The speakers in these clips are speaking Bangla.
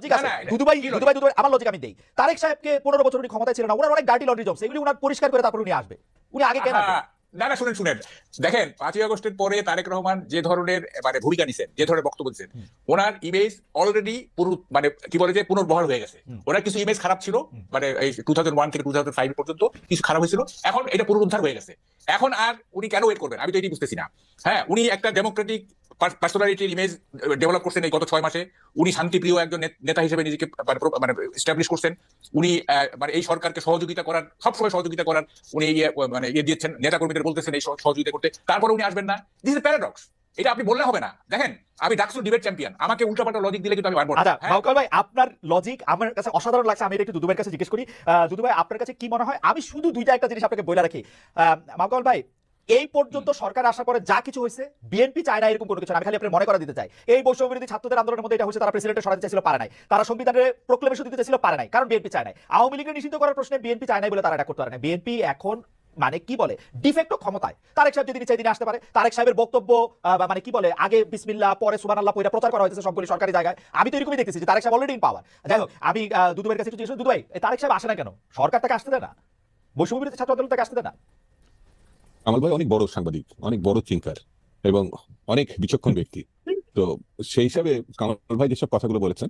ঠিক আছে, আমার লজিক আমি দেই। তারেক সাহেবকে 15 বছর উনি ক্ষমতায় ছিলেন না, ওনার অনেক ডার্টি লন্ড্রি জবস, এগুলি উনার পরিষ্কার করে তারপর উনি আসবে। উনি আগে কেন আসবে? না না, শুনেন শুনেন, দেখেন 5ই আগস্টের পরে তারেক রহমান যে ধরনের মানে ভূমিকা নিছেন, যে ধরনের বক্তব্য দিচ্ছেন, ওনার ইমেজ অলরেডি মানে কি বলে যে পুনর্বহাল হয়ে গেছে। ওনার কিছু ইমেজ খারাপ ছিল, মানে এই 2001 থেকে 2005 পর্যন্ত কিছু খারাপ হয়েছিল, এখন এটা পুনরুদ্ধার হয়ে গেছে। এখন আর উনি কেন ওয়েট করবেন আমি তো এটি বুঝতেছি না। হ্যাঁ, উনি একটা ডেমোক্রেটিক পার্সোনালিটির ইমেজ ডেভেলপ করছেন এই গত 6 মাসে। উনি শান্তিপ্রিয় একজন নেতা হিসেবে নিজেকে মানে এস্টাবলিশ করছেন। উনি মানে এই সরকারকে সহযোগিতা করার, সবসময় সহযোগিতা করার উনি মানে দিচ্ছেন, নেতা কর্মীদের বলতেছেন এই সহযোগিতা করতে, তারপরে উনি আসবেন না। This is paradox. এটা আপনি বললে হবে না। দেখেন, আমি ডাকসু ডিবেট চ্যাম্পিয়ন, আমাকে উল্টাপাল্টা লজিক দিলে কিন্তু আমি পারবো না। আচ্ছা মাহকাল ভাই, আপনার লজিক আমার কাছে অসাধারণ লাগছে। আমি এটা একটু দুদু ভাইয়ের কাছে জিজ্ঞেস করি। দুদু ভাই, আপনার কাছে কি মনে হয়? আমি শুধু একটা জিনিস আপনাকে বলে রাখি, মাহকাল ভাই, এই পর্যন্ত সরকার আসার পরে যা কিছু হয়েছে, বিএনপি চায় না এরকম কোনো কিছু। আমি খালি আপনার মনে করা দিতে চাই, এই বৈষম্য বিরোধী ছাত্রদের আন্দোলনের মধ্যে এটা হয়েছে, তারা প্রেসিডেন্টের সরাতে চাইছিল, পারে নাই। তারা সংবিধানের প্রোক্লেমেশন দিতে চাইছিল, পারে নাই, কারণ বিএনপি চায় নাই। আওয়ামী লীগের নিষিদ্ধ করার প্রশ্নে বিএনপি চায় নাই বলে তারা এটা করতে পারে না। বিএনপি এখন মানে কি বলে ডিফেক্টো ক্ষমতায়। তারেক সাহেব যেদিন চাই দিনে আসতে পারে। তারেক সাহেবের বক্তব্য মানে কি বলে, আগে বিসমিল্লাহ পরে সুবহানাল্লাহ পয়রা প্রচার করা হয়েছে সবগুলি সরকারি জায়গায়। আমি তো এরকমই দেখতেছি যে তারেক সাহেব অলরেডি ইন পাওয়ার। যাই হোক, আমি দুদু ভাইয়ের কাছে একটু জিজ্ঞেস করি, দুদু ভাই, তারেক সাহেব আসে না কেন? সরকার তাকে আসতে দেয় না, বৈষম্য বিরোধী ছাত্র আন্দোলন তাকে আসতে দেয় না। কামাল ভাই অনেক বড় সাংবাদিক, অনেক বড় থিঙ্কার এবং অনেক বিচক্ষণ ব্যক্তি। তো সেই হিসাবে কামাল ভাই যেসব কথাগুলো বলেছেন,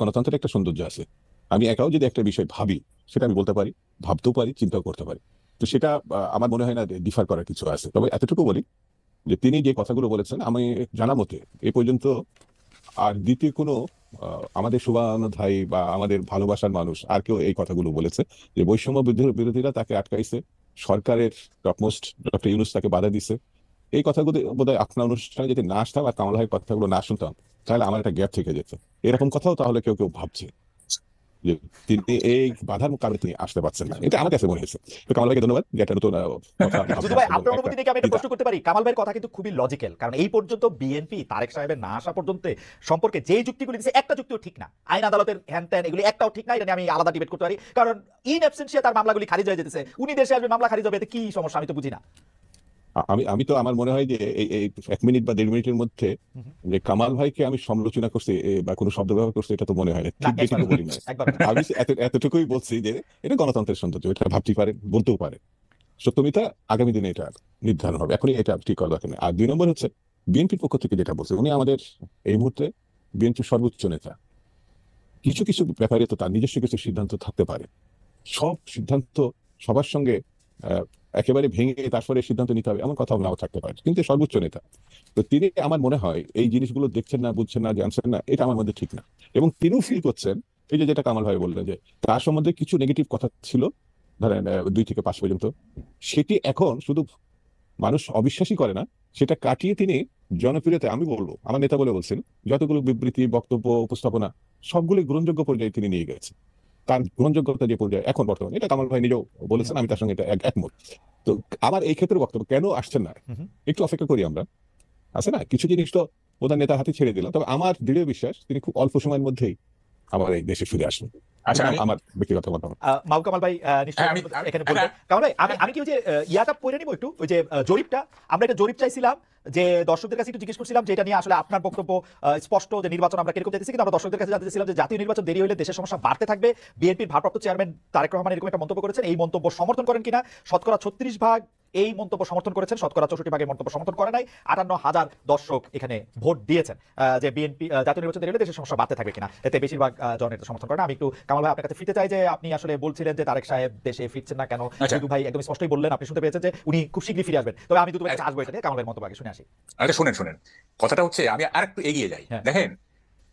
গণতন্ত্রের একটা সৌন্দর্য আছে। আমি একাও যদি একটা বিষয় ভাবি, সেটা আমি বলতে পারি, ভাবতেও পারি, চিন্তাও করতে পারি। তো সেটা আমার মনে হয় না ডিফার করার কিছু আছে। তবে এতটুকু বলি যে তিনি যে কথাগুলো বলেছেন, আমি জানা মতে এ পর্যন্ত আর দ্বিতীয় কোনো আমাদের শুভানুধ্যায়ী বা আমাদের ভালোবাসার মানুষ আর কেউ এই কথাগুলো বলেছে যে বৈষম্য বিরোধীরা তাকে আটকাইছে, সরকারের টপমোস্ট ডক্টর ইউনূস তাকে বাধা দিছে। এই কথাগুলো বোধহয় আপনার অনুষ্ঠানে যদি না আসতাম আর কামাল ভাইয়ের কথাগুলো না শুনতাম, তাহলে আমার একটা গ্যাপ থেকে যেত। এরকম কথাও তাহলে কেউ কেউ ভাবছে যে তিনি এই বাধার কারণে তিনি আসতে পারছেন না। এটা আমার কাছে মনে হয়েছে। তো কামাল ভাইকে ধন্যবাদ যে একটা নতুন দুদু ভাই, আপনার অনুমতি থেকে আমি একটা প্রশ্ন করতে পারি? কামাল ভাইয়ের কথা কিন্তু খুবই লজিক্যাল, কারণ এই পর্যন্ত বিএনপি তারেক সাহেবের না আসা পর্যন্ত সম্পর্কে যে যুক্তিগুলি দিচ্ছে, একটা যুক্তিও ঠিক না। আইন আদালতের হ্যান ত্যান এগুলি একটাও ঠিক না। এটা নিয়ে আমি আলাদা ডিবেট করতে পারি, কারণ ইন অ্যাবসেন্সিয়া তার মামলাগুলি খারিজ হয়ে যেতেছে। উনি দেশে আসবে, মামলা খারিজ হবে, এতে কি সমস্যা আমি তো বুঝি না। আমি তো আমার মনে হয় যে এই 1 মিনিট বা 1.5 মিনিটের মধ্যে যে কামাল ভাইকে আমি সমালোচনা করছি বা কোনো শব্দ ব্যবহার করছি, এটা তো মনে হয় না। ঠিক বেশি তো বলি না। আমি এতটুকুই বলছি যে এটা গণতন্ত্রের সৌন্দর্য, এটা ভাবতেই পারে, বলতেও পারে। সত্যমিতা আগামী দিনে এটা নির্ধারণ হবে, এখনই এটা ঠিক করা দরকার নেই। আর 2 নম্বর হচ্ছে বিএনপির পক্ষ থেকে যেটা বলছে, উনি আমাদের এই মুহূর্তে বিএনপির সর্বোচ্চ নেতা। কিছু কিছু ব্যাপারে তো তার নিজস্ব কিছু সিদ্ধান্ত থাকতে পারে। সব সিদ্ধান্ত সবার সঙ্গে একেবারে ভেঙে তারপরে সিদ্ধান্ত নিতে হবে এমন কথাও নাও থাকতে পারে, কিন্তু সর্বোচ্চ নেতা। তো তিনি আমার মনে হয় এই জিনিসগুলো দেখছেন না, বুঝছেন না, জানছেন না, এটা আমার মধ্যে ঠিক না। এবং তিনিও ফিল করছেন, এই যে যেটা কামাল ভাই বললেন যে তার সম্বন্ধে কিছু নেগেটিভ কথা ছিল, ধরেন 2 থেকে 5 পর্যন্ত, সেটি এখন শুধু মানুষ অবিশ্বাসী করে না, সেটা কাটিয়ে তিনি জনপ্রিয়তা, আমি বলবো আমার নেতা বলে বলছেন, যতগুলো বিবৃতি, বক্তব্য, উপস্থাপনা সবগুলি গ্রহণযোগ্য পর্যায়ে তিনি নিয়ে গেছেন। তার গ্রহণযোগ্যতা যে পর্যায়ে এখন বর্তমানে, এটা কামাল ভাই নিজেও বলেছেন, আমি তার সঙ্গে এটা একমত। তো আমার এই ক্ষেত্রে বক্তব্য, কেন আসছেন না একটু অপেক্ষা করি আমরা, আছে না কিছু জিনিস তো প্রধান নেতার হাতে ছেড়ে দিলাম। তবে আমার দৃঢ় বিশ্বাস তিনি খুব অল্প সময়ের মধ্যেই আমার এই দেশে ফিরে আসবেন। আচ্ছা, আমার ব্যক্তিগত মতামত। মাহবুব কামাল ভাই নিশ্চয়ই এখানে বলবেন। কামাল ভাই, আমি কি ওই যে ইয়াটা পড়ে নিব একটু, ওই যে জরিপটা, আমরা একটা জরিপ চাইছিলাম যে দর্শকদের কাছে একটু জিজ্ঞেস করছিলাম যে এটা নিয়ে আসলে আপনার বক্তব্য স্পষ্ট, যে নির্বাচন আমরা কিরকম দেখতেছি, কিন্তু আমরা দর্শকদের কাছে জানতে চাইছিলাম যে জাতীয় নির্বাচন দেরি হলে দেশের সমস্যা বাড়তে থাকবে। বিএনপির ভারপ্রাপ্ত চেয়ারম্যান তারেক রহমান এরকম একটা মন্তব্য করেছেন, এই মন্তব্য সমর্থন করেন কিনা? শতকরা 36% এই মন্তব্য সমর্থন করেছেন, শতকরা 64% মন্তব্য সমর্থন করে নাই। 58,000 দর্শক এখানে ভোট দিয়েছেন যে বিএনপি জাতীয় নির্বাচন দেরি হলে দেশের সমস্যা বাড়তে থাকবে কিনা। এতে বেশিরভাগ জন এটা সমর্থন করে না। আমি একটু কামাল ভাই আপনার কাছে ফিরতে চাই যে আপনি আসলে বলছিলেন যে তারেক সাহেব দেশে ফিরছেন না কেন। দুদু ভাই একদম স্পষ্টই বললেন, আপনি শুনতে পেয়েছেন যে উনি খুব শীঘ্রই ফিরে আসবেন। তবে আমি দুদু ভাইয়ের কাছে আসবো এটা নিয়ে, কামাল ভাইয়ের মন্তব্য আগে শুনে আসি। আরে শুনেন শুনেন, কথাটা হচ্ছে আমি আরেকটু এগিয়ে যাই। দেখেন,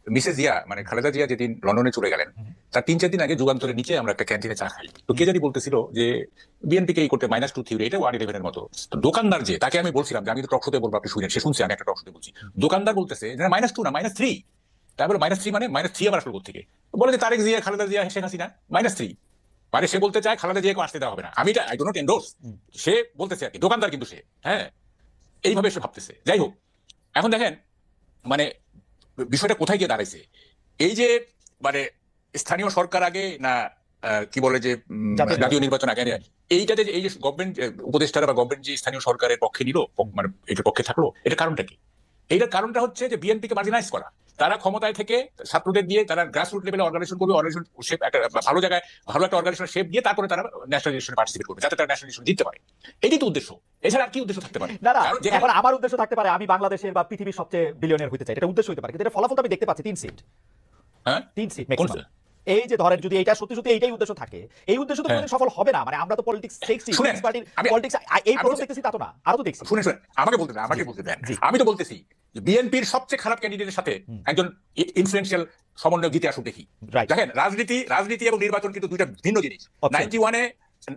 মিসেস জিয়া মানে খালেদা জিয়া যেদিন লন্ডনে চলে গেলেন, তার 3-4 দিন আগে যুগান্তরের নিচে আমরা একটা ক্যান্টিনে চা খাই। তো কে জানি বলতেছিল যে বিএনপিকে এই করতে -2 থিওরি, এটা 111 এর মতো। তো দোকানদার যে, তাকে আমি বলছিলাম যে আমি তো টক শোতে বলবো, আপনি শুনেন, সে শুনছে, আমি একটা টক শোতে বলছি। দোকানদার বলতেছে যে -2 না -3। তারপরে -3 মানে -3 আবার আসলে থেকে বলে যে তারেক জিয়া, খালেদা জিয়া, শেখ হাসিনা -3, মানে সে বলতে চায় খালেদা জিয়াকে আসতে দেওয়া হবে না। আমি এটা আই ডো নট এন্ডোর্স, সে বলতেছে আর কি, দোকানদার কিন্তু সে, হ্যাঁ, এইভাবে সে ভাবতেছে। যাই হোক, এখন দেখেন মানে বিষয়টা কোথায় গিয়ে দাঁড়াইছে। এই যে মানে স্থানীয় সরকার আগে না কি বলে যে জাতীয় নির্বাচন আগে, এইটাতে এই যে গভর্নমেন্ট উপদেষ্টারা বা গভর্নমেন্ট যে স্থানীয় সরকারের পক্ষে নিল, মানে এটার পক্ষে থাকলো, এটা কারণটা কি? এইটার কারণটা হচ্ছে যে বিএনপি কে মার্জিনাইজ করা। তারা ক্ষমতায় থেকে ছাত্রদের দিয়ে তারা গ্রাসরুট লেভেলে অর্গানাইজেশন করবে, অর্গানাইজেশন শেপ একটা ভালো জায়গায় ভালো একটা অর্গানাইজেশন শেপ দিয়ে তারপরে তারা ন্যাশনাল ইলেকশনে পার্টিসিপেট করবে, যাতে তারা ন্যাশনাল ইলেকশন জিততে পারে। এটাই তো উদ্দেশ্য, এছাড়া আর কি উদ্দেশ্য থাকতে পারে? না না, এখন আমার উদ্দেশ্য থাকতে পারে আমি বাংলাদেশের বা পৃথিবীর সবচেয়ে বিলিয়নিয়ার হতে চাই, এটা উদ্দেশ্য হতে পারে, কিন্তু এটা ফলাফল তো আমি দেখতে পাচ্ছি 3 সিট। হ্যাঁ 3 সিট ম্যাক্সিমাম। এই যে ধরেন যদি এটা সত্যি সত্যি এইটাই উদ্দেশ্য থাকে, এই উদ্দেশ্য তো কোনোদিন সফল হবে না। মানে আমরা তো পলিটিক্স দেখছি, পার্টির পলিটিক্স এই প্রসেস দেখতেছি তা তো না, আরো তো দেখছি। শুনে আমাকে বলতে দেন। আমি তো বলতেছি বিএনপির সবচেয়ে খারাপ ক্যান্ডিডেটের সাথে একজন ইনফ্লুয়েন্সিয়াল সমন্বয় জিতে আসুক দেখি। দেখেন রাজনীতি এবং নির্বাচন কিন্তু দুইটা ভিন্ন জিনিস।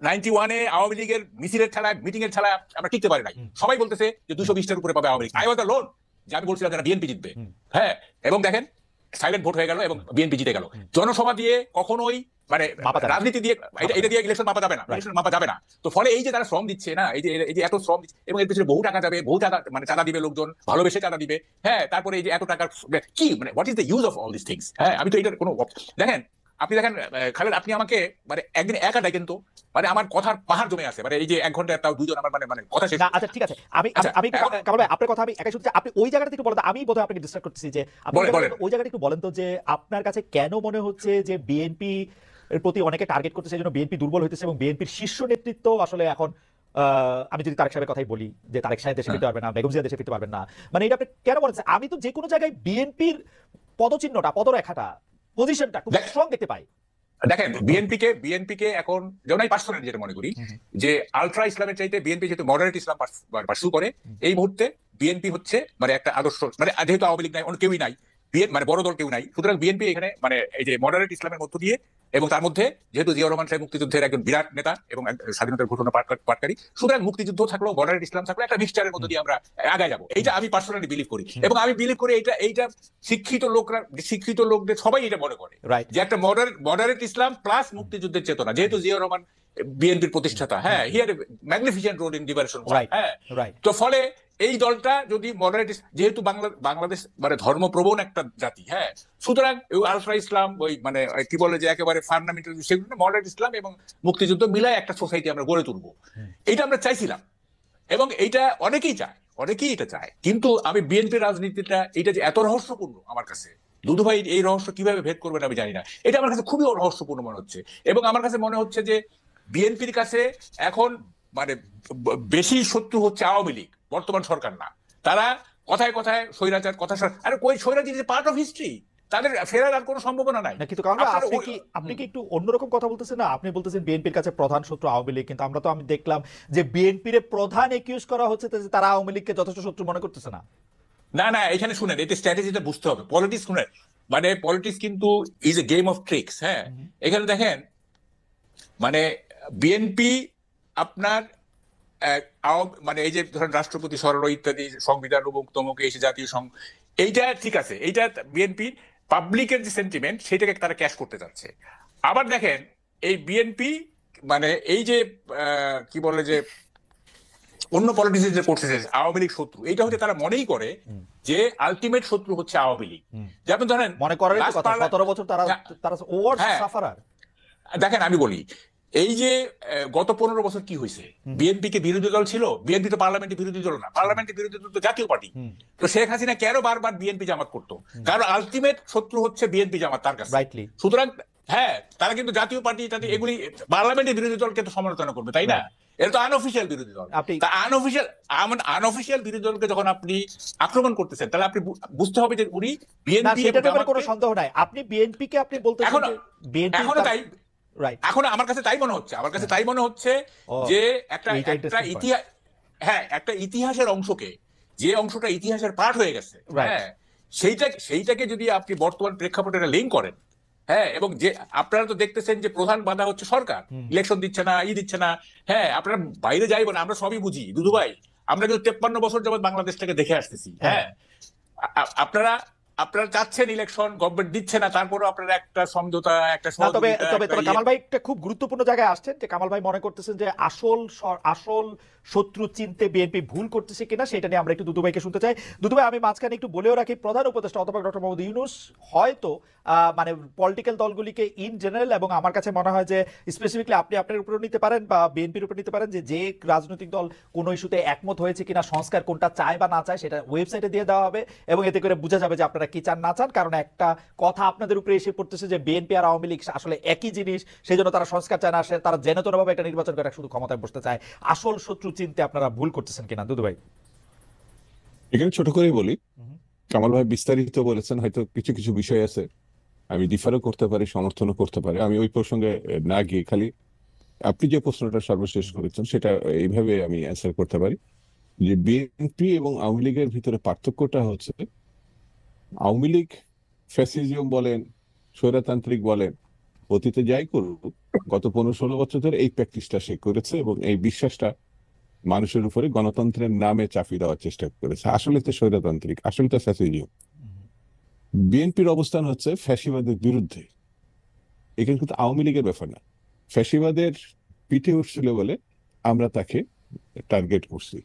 91-এ আওয়ামী লীগের মিছিলের খেলায়, মিটিং এর খেলায় আমরা টিকতে পারি নাই। সবাই বলতেছে যে 220টার উপরে পাবে Awami League. I was loan যে আমি বলছিলাম যে বিএনপি জিতবে। হ্যাঁ, এবং দেখেন সাইলেন্ট ভোট হয়ে গেল এবং বিএনপি জিতে গেল। জনসভা দিয়ে কখনোই মানে রাজনীতি দিয়ে এটা দিয়ে ইলেকশন মাপা যাবে না, ইলেকশন মাপা যাবে না। তো ফলে এই যে তারা শ্রম দিচ্ছে না, এই যে এত শ্রম দিচ্ছে এবং এর পিছনে বহু টাকা যাবে, বহু টাকা মানে চাঁদা দিবে লোকজন, ভালোবেসে চাঁদা দিবে। হ্যাঁ, তারপরে এই যে এত টাকার কি মানে what is the use of all this things? হ্যাঁ, আমি তো এটার কোনো দেখেন আপনি খালেদ, আপনি আমাকে মানে একদিন একা ডাকেন তো, মানে আমার কথার পাহাড় জমে আছে, মানে এই যে 1 ঘন্টা তাও দুইজন আমার মানে কথা শেষ। আচ্ছা ঠিক আছে, আমি কামাল ভাই আপনার কথা আমি একাই শুনছি, আপনি ওই জায়গাটা একটু বলেন। আমি বোধহয় আপনাকে ডিস্টার্ব করতেছি, যে আপনি ওই জায়গাটা একটু বলেন তো, যে আপনার কাছে কেন মনে হচ্ছে যে বিএনপি এর প্রতি অনেকে টার্গেট করতেছে, এই জন্য বিএনপি দুর্বল হইতেছে এবং বিএনপির শীর্ষ নেতৃত্ব আসলে এখন আমি যদি তারেক সাহেবের কথাই বলি, যে তারেক সাহেব দেশে ফিরতে পারবেন না, বেগম জিয়া দেশে ফিরতে পারবেন না, মানে এটা আপনি কেন বলছেন? আমি তো যে কোনো জায়গায় বিএনপির পদচিহ্নটা, পদরেখাটা, পজিশনটা খুব স্ট্রং দেখতে পাই। দেখেন বিএনপি কে এখন যেমন আমি পার্সোনালি যেটা মনে করি যে আলট্রা ইসলামের চাইতে বিএনপি যেহেতু মডারেট ইসলাম পার্সু করে, এই মুহূর্তে বিএনপি হচ্ছে মানে একটা আদর্শ, মানে যেহেতু আওয়ামী লীগ নাই, অন্য কেউই নাই, মানে বড় দল কেউ নাই, সুতরাং বিএনপি এখানে মানে এই যে মডারেট ইসলামের মধ্য দিয়ে, এবং তার মধ্যে যেহেতু জিয়াউর রহমান সাহেব মুক্তিযুদ্ধের একজন বিরাট নেতা এবং স্বাধীনতার ঘোষণা পাঠকারী, সুতরাং মুক্তিযুদ্ধ থাকলেও মডারেট ইসলাম থাকলেও একটা মিক্সচারের মধ্যে দিয়ে আমরা আগায় যাবো, এইটা আমি পার্সোনালি বিলিভ করি। এবং আমি বিলিভ করি এইটা শিক্ষিত লোকদের সবাই এটা মনে করে যে একটা মডারেট ইসলাম প্লাস মুক্তিযুদ্ধের চেতনা, যেহেতু জিয়াউর রহমান বিএনপির প্রতিষ্ঠাতা, হ্যাঁ, he had a magnificent role in liberation. হ্যাঁ, তো ফলে এই দলটা যদি মডারেট, যেহেতু বাংলাদেশ মানে ধর্মপ্রবণ একটা জাতি, হ্যাঁ, সুতরাং আলট্রা ইসলাম ওই মানে কি বলে যে একেবারে ফান্ডামেন্টাল, সেগুলো মডারেট ইসলাম এবং মুক্তিযুদ্ধ মিলায় একটা সোসাইটি আমরা গড়ে তুলবো, এইটা আমরা চাইছিলাম এবং এইটা অনেকেই এটা চায়। কিন্তু আমি বিএনপির রাজনীতিটা এটা যে এত রহস্যপূর্ণ আমার কাছে, দুদু ভাই এই রহস্য কিভাবে ভেদ করবেন আমি জানি না, এটা আমার কাছে খুবই রহস্যপূর্ণ মনে হচ্ছে। এবং আমার কাছে মনে হচ্ছে যে বিএনপির কাছে এখন মানে বেশি শত্রু হচ্ছে আওয়ামী লীগ, বর্তমান সরকার না। তারা কথায় কথায় স্বৈরাচার কথা, আরে কই স্বৈরাচার ইজ পার্ট অফ হিস্ট্রি, তাদের ফেরার আর কোনো সম্ভাবনা নাই। কিন্তু আপনি কি একটু অন্যরকম কথা বলতেছেন না? আপনি বলতেছেন বিএনপির কাছে প্রধান শত্রু আওয়ামী লীগ, কিন্তু আমি দেখলাম যে বিএনপির প্রধান একিউজ করা হচ্ছে যে তারা আওয়ামী লীগকে যথেষ্ট শত্রু মনে করতেছে না। না, এখানে শুনেন, এতে স্ট্র্যাটেজিটা বুঝতে হবে। পলিটিক্স শুনেন, মানে পলিটিক্স কিন্তু is a game of tricks. হ্যাঁ, এখানে দেখেন মানে বিএনপি আপনার মানে এই যে ধরেন রাষ্ট্রপতি সরল ইত্যাদি, সংবিধান তমুক এসে জাতীয় এইটা ঠিক আছে, এইটা বিএনপি পাবলিকের যে সেন্টিমেন্ট সেটাকে তারা ক্যাশ করতে চাচ্ছে। আবার দেখেন এই বিএনপি মানে এই যে কি বলে যে অন্য পলিটিক্স যে করতেছে আওয়ামী লীগ শত্রু, এইটা হচ্ছে তারা মনেই করে যে আলটিমেট শত্রু হচ্ছে আওয়ামী লীগ। যেমন ধরেন মনে করেন 17 বছর তারা সাফারার। দেখেন আমি বলি, এই যে গত 15 বছর কি হয়েছে, বিএনপি কে বিরোধী দল ছিল, বিএনপি তো পার্লামেন্টে বিরোধী দল না, পার্লামেন্টে বিরোধী দল তো জাতীয় পার্টি। তো শেখ হাসিনা কেন বারবার বিএনপি জামাত করতো? কারণ আলটিমেট শত্রু হচ্ছে বিএনপি জামাত তার কাছে। সুতরাং হ্যাঁ, তারা কিন্তু জাতীয় পার্টি এগুলি পার্লামেন্টের বিরোধী দলকে তো সমালোচনা করবে, তাই না? এটা তো আনঅফিসিয়াল বিরোধী দল। আনঅফিসিয়াল বিরোধী দলকে যখন আপনি আক্রমণ করতেছেন, তাহলে আপনি বুঝতে হবে যে উনি বিএনপি, কোনো সন্দেহ নাই, আপনি বিএনপি কে আপনি বলতে এখনো তাই। এখন আমার কাছে তাই মনে হচ্ছে যে একটা ইতিহাস, হ্যাঁ, একটা ইতিহাসের অংশকে, যে অংশটা ইতিহাসের পার্ট হয়ে গেছে, হ্যাঁ, সেইটাকে যদি আপনি বর্তমান প্রেক্ষাপটে লিঙ্ক করেন, হ্যাঁ, এবং যে আপনারা তো দেখতেছেন যে প্রধান বাধা হচ্ছে সরকার, ইলেকশন দিচ্ছে না, দিচ্ছে না। হ্যাঁ, আপনারা বাইরে যাইব না, আমরা সবই বুঝি দুদু ভাই, আমরা কিন্তু 53 বছর যাবৎ বাংলাদেশটাকে দেখে আসতেছি। হ্যাঁ, আপনারা চাচ্ছেন ইলেকশন, গভর্নমেন্ট দিচ্ছে না, তারপরে আপনারা একটা সমঝোতা, একটা না, তবে সহযোগিতা, তবে একটা তবে কামাল ভাই একটা খুব গুরুত্বপূর্ণ জায়গায় আসছেন, যে কামাল ভাই মনে করতেছেন যে আসল শত্রু চিনতে বিএনপি ভুল করতেছে কিনা, সেটা নিয়ে আমরা একটু দুদু ভাইকে শুনতে চাই। দুদু ভাই, আমি মাঝখানে একটু বলেও রাখি, প্রধান উপদেষ্টা অধ্যাপক ডক্টর মোহাম্মদ ইউনূস হয়তো মানে পলিটিক্যাল দলগুলিকে ইন জেনারেল, এবং আমার কাছে মনে হয় যে স্পেসিফিকলি আপনি আপনার উপরে নিতে পারেন বা বিএনপির উপরে নিতে পারেন, যে রাজনৈতিক দল কোনো ইস্যুতে একমত হয়েছে কিনা, সংস্কার কোনটা চায় বা না চায়, সেটা ওয়েবসাইটে দিয়ে দেওয়া হবে, এবং এতে করে বোঝা যাবে যে আপনারা কি চান না চান। কারণ একটা কথা আপনাদের উপরে এসে পড়তেছে যে বিএনপি আর আওয়ামী লীগ আসলে একই জিনিস, সেই জন্য তারা সংস্কার চায় না, তারা জেনেতনভাবে একটা নির্বাচন করে শুধু ক্ষমতায় বসতে চায়। আসল শত্রু চিনতে আপনারা ভুল করতেছেন কিনা দুদু ভাই? এখানে ছোট করেই বলি, কামাল ভাই বিস্তারিত বলেছেন, হয়তো কিছু কিছু বিষয় আছে আমি ডিফারও করতে পারি, সমর্থনও করতে পারি। আমি ওই প্রসঙ্গে না গিয়ে খালি আপনি যে প্রশ্নটা সর্বশেষ করেছেন সেটা এইভাবে আমি অ্যান্সার করতে পারি যে বিএনপি এবং আওয়ামী লীগের ভিতরে পার্থক্যটা হচ্ছে, আওয়ামী লীগ ফ্যাসিজম বলেন, স্বৈরতান্ত্রিক বলেন, অতীতে যাই করুক, গত 15-16 বছর ধরে এই প্র্যাকটিসটা সে করেছে এবং এই বিশ্বাসটা মানুষের উপরে গণতন্ত্রের নামে চাপিয়ে দেওয়ার চেষ্টা করেছে। আসলে তো স্বৈরতান্ত্রিক, আসলে তো ফ্যাসিজম। বিএনপির অবস্থান হচ্ছে ফ্যাসিবাদের বিরুদ্ধে। এখানে কিন্তু আওয়ামী লীগের ব্যাপার না। ফ্যাসিবাদের পিঠে উঠছিল বলে আমরা তাকে টার্গেট করছি,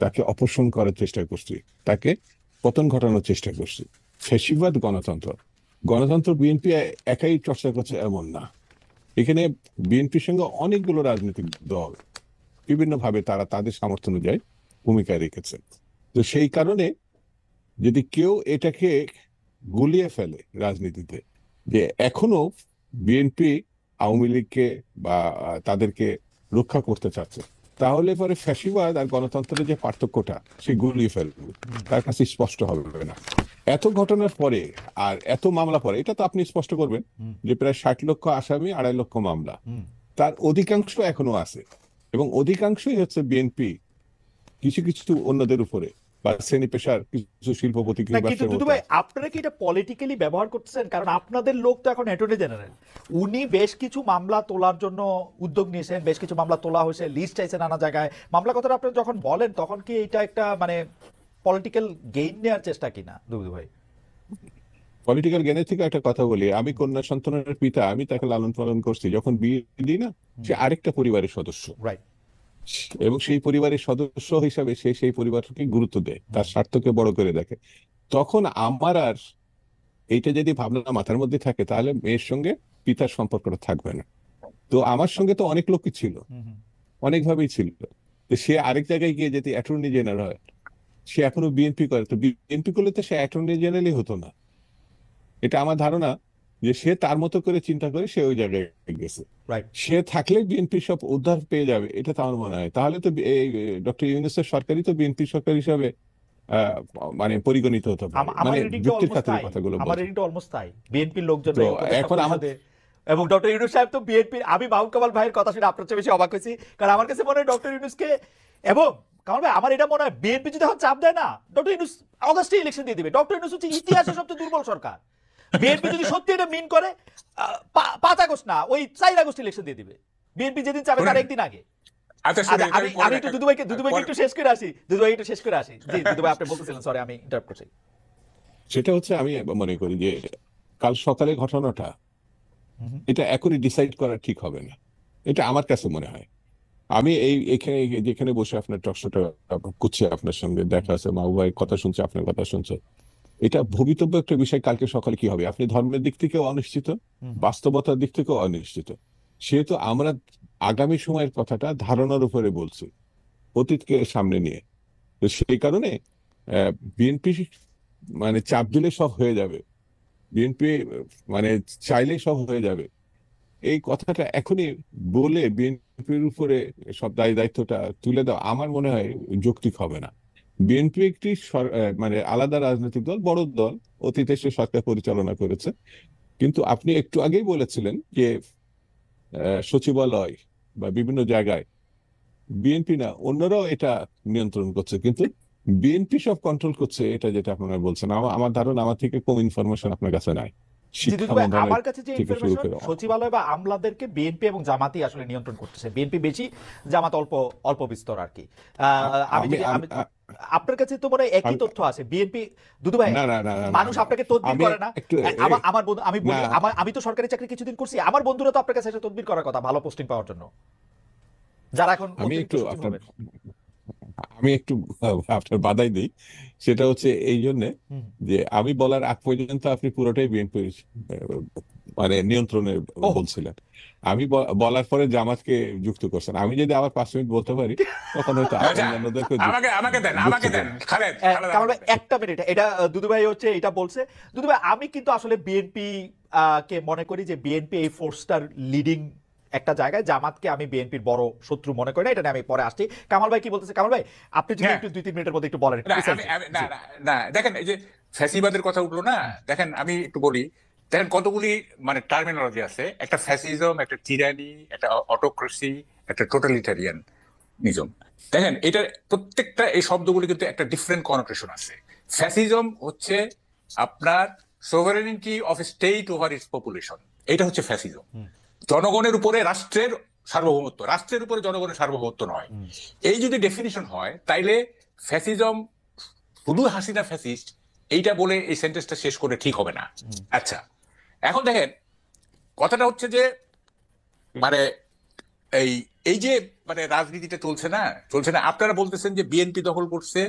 তাকে অপসারণ করার চেষ্টা করছি, তাকে পতন ঘটানোর চেষ্টা করছি। ফ্যাসিবাদ গণতন্ত্র, গণতন্ত্র বিএনপি একাই চর্চা করছে এমন না। এখানে বিএনপির সঙ্গে অনেকগুলো রাজনৈতিক দল বিভিন্নভাবে তারা তাদের সামর্থ্য অনুযায়ী ভূমিকা রেখেছে। তো সেই কারণে যদি কেউ এটাকে গুলিয়ে ফেলে রাজনীতিতে, যে এখনো বিএনপি আওয়ামী লীগকে বা তাদেরকে রক্ষা করতে চাচ্ছে, তাহলে পরে ফ্যাসিবাদ আর গণতন্ত্রের যে পার্থক্যটা সে গুলিয়ে ফেলবে, তার কাছে স্পষ্ট হবে না। এত ঘটনার পরে আর এত মামলা পরে, এটা তো আপনি স্পষ্ট করবেন যে প্রায় 60 লক্ষ আসামি, 2.5 লক্ষ মামলা, তার অধিকাংশ এখনো আছে, এবং অধিকাংশই হচ্ছে বিএনপি কিছু কিছু অন্যদের উপরে বা শ্রেণী পেশার কিছু শিল্পপতি। কিন্তু দুদু ভাই, আপনারা কি এটা পলিটিক্যালি ব্যবহার করতেছেন? কারণ আপনাদের লোক তো এখন অ্যাটর্নি জেনারেল, উনি বেশ কিছু মামলা তোলার জন্য উদ্যোগ নিয়েছেন, বেশ কিছু মামলা তোলা হয়েছে, লিস্ট চাইছে নানা জায়গায়। মামলা কথাটা আপনি যখন বলেন, তখন কি এটা একটা মানে পলিটিক্যাল গেইন নেওয়ার চেষ্টা কিনা দুদু ভাই? পলিটিক্যাল জ্ঞানের থেকে একটা কথা বলি, আমি কন্যা সন্তানের পিতা, আমি তাকে লালন পালন করছি, যখন বিয়ে দিই না, সে আরেকটা পরিবারের সদস্য, রাইট, এবং সেই পরিবারের সদস্য হিসাবে সে সেই পরিবারকে গুরুত্ব দেয়, তার স্বার্থকে বড় করে দেখে। তখন আমার আর এইটা যদি ভাবনা মাথার মধ্যে থাকে, তাহলে মেয়ের সঙ্গে পিতার সম্পর্কটা থাকবে না। তো আমার সঙ্গে তো অনেক লোকই ছিল, অনেকভাবেই ছিল। তো সে আরেক জায়গায় গিয়ে যদি অ্যাটর্নি জেনারেল হয়, সে এখনো বিএনপি করে, তো বিএনপি করলে তো সে অ্যাটর্নি জেনারেলই হতো না। এটা আমার ধারণা যে সে তার মতো করে চিন্তা করে সে ওই জায়গায় গেছে। সে থাকলে বিএনপি সব উদ্ধার পেয়ে যাবে, এটা তো আমার মনে হয়। তাহলে তো এই ডক্টর ইউনূসের সরকারই তো বিএনপি সরকার হিসাবে মানে পরিগণিত হতে পারে। মানে যুক্তির খাতিরে কথাগুলো আমার রিডিংটা অলমোস্ট তাই। বিএনপির লোকজন এখন আমাদের এবং ডক্টর ইউনূস সাহেব তো বিএনপি, আমি মাহমুদ কামাল ভাইয়ের কথা শুনে আপনার চেয়ে বেশি অবাক হয়েছি, কারণ আমার কাছে মনে হয় ডক্টর ইউনূসকে, এবং কামাল ভাই আমার এটা মনে হয় বিএনপি যদি এখন চাপ দেয় না, ডক্টর ইউনূস অগাস্টে ইলেকশন দিয়ে দিবে। ডক্টর ইউনূস হচ্ছে ইতিহাসের সবচেয়ে দুর্বল সরকার। বিএনপি যদি সত্যি এটা মিন করে 5 আগস্ট না, ওই 4 আগস্ট ইলেকশন দিয়ে দিবে। বিএনপি যেদিন চাবে তার একদিন আগে। আমি একটু দুদু ভাইকে একটু শেষ করে আসি, দুদু ভাই একটু শেষ করে আসি। জি দুদু ভাই, আপনি বলতেছিলেন, সরি আমি ইন্টারাপ্ট করছি। সেটা হচ্ছে, আমি মনে করি যে কাল সকালে ঘটনাটা, এটা এখনই ডিসাইড করা ঠিক হবে না, এটা আমার কাছে মনে হয়। আমি এখানে যেখানে বসে আপনার টকশোটা করছি, আপনার সঙ্গে দেখা আছে, মাহবুব ভাই কথা শুনছে, আপনার কথা শুনছে, এটা ভবিতব্য একটা বিষয়। কালকে সকালে কি হবে, আপনি ধর্মের দিক থেকেও অনিশ্চিত, বাস্তবতার দিক থেকেও অনিশ্চিত। সেহেতু আমরা আগামী সময়ের কথাটা ধারণার উপরে বলছি, অতীতকে সামনে নিয়ে। তো সেই কারণে বিএনপি মানে চাপ দিলে সব হয়ে যাবে, বিএনপি মানে চাইলে সব হয়ে যাবে, এই কথাটা এখনই বলে বিএনপির উপরে সব দায়িত্বটা তুলে দেওয়া আমার মনে হয় যৌক্তিক হবে না। বিএনপি একটি মানে আলাদা রাজনৈতিক দল, বড় দল, অতীতে সে সরকার পরিচালনা করেছে। কিন্তু আপনি একটু আগেই বলেছিলেন যে সচিবালয় বা বিভিন্ন জায়গায় বিএনপি না, অন্যরাও এটা নিয়ন্ত্রণ করছে, কিন্তু বিএনপি সব কন্ট্রোল করছে, এটা যেটা আপনারা বলছেন। আমার ধারণা, আমার থেকে কম ইনফরমেশন আপনার কাছে নাই। আমার কাছে যে ইনফরমেশন, সচিবালয় বা আমলাদেরকে বিএনপি এবং জামাতই আসলে নিয়ন্ত্রণ করতেছে। বিএনপি বেশি, জামাত অল্প অল্প বিস্তর আর কি। আপনার কাছে তো মনে হয় একই আমি- তথ্য আছে বিএনপি দুদু ভাই না না না না, না, মানুষ না। আপনাকে তদবির আমি করে না একটু আমার বন্ধু আমি বলি না। আমি তো সরকারি চাকরি কিছুদিন করছি আমার বন্ধুরা তো আপনার কাছে এসে তদবির করার কথা ভালো পোস্টিং পাওয়ার জন্য যারা এখন আমি অতিরিক্ত একটু সচিব আপনার হবেন। আমি একটু আপনার বাধাই দিই, সেটা হচ্ছে এই জন্য হুম। যে আমি বলার আগ পর্যন্ত আপনি পুরোটাই বিএনপি মানে নিয়ন্ত্রণে ওহ। বলছিলেন। আমি বলার পরে জামাতকে যুক্ত করছেন। আমি যদি আবার 5 মিনিট বলতে পারি তখন হয়তো আচ্ছা, অন্যান্যদেরকে আমাকে দেন যুক্ত দেন করবো। খালেদ কামাল ভাই আমাকে দেন। একটা মিনিট এটা দুদু ভাই হচ্ছে এটা বলছে দুদু ভাই আমি কিন্তু আসলে বিএনপি কে মনে করি যে বিএনপি এই ফোর্সটার লিডিং একটা জায়গায় জামাতকে আমি বিএনপির বড় শত্রু মনে করি না এটা নিয়ে আমি পরে আসছি কামাল ভাই কি বলতেছে কামাল ভাই আপনি যদি হ্যাঁ। একটু 2-3 মিনিটের মধ্যে একটু বলেন না precisely। না জি। না দেখেন এই যে ফ্যাসিবাদের কথা উঠলো না, দেখেন আমি একটু বলি, দেখেন কতগুলি মানে টার্মিনোলজি আছে, একটা ফ্যাসিজম, একটা টিরানি, একটা অটোক্রেসি, একটা টোটালিটারিয়ানিজম। দেখেন এটা প্রত্যেকটা এই শব্দগুলি কিন্তু একটা ডিফারেন্ট কনোটেশন আছে। ফ্যাসিজম হচ্ছে আপনার sovereignty of state over its population, এটা হচ্ছে ফ্যাসিজম। জনগণের উপরে রাষ্ট্রের সার্বভৌমত্ব, রাষ্ট্রের উপরে জনগণের সার্বভৌমত্ব নয়। এই যদি ডেফিনিশন হয় তাইলে ফ্যাসিজম শুধু হাসিনা ফ্যাসিস্ট এইটা বলে এই সেন্টেন্সটা শেষ করে ঠিক হবে না। আচ্ছা, এখন দেখেন কথাটা হচ্ছে যে মানে এই এই যে মানে রাজনীতিটা চলছে না, আপনারা বলতেছেন যে বিএনপি দখল করছে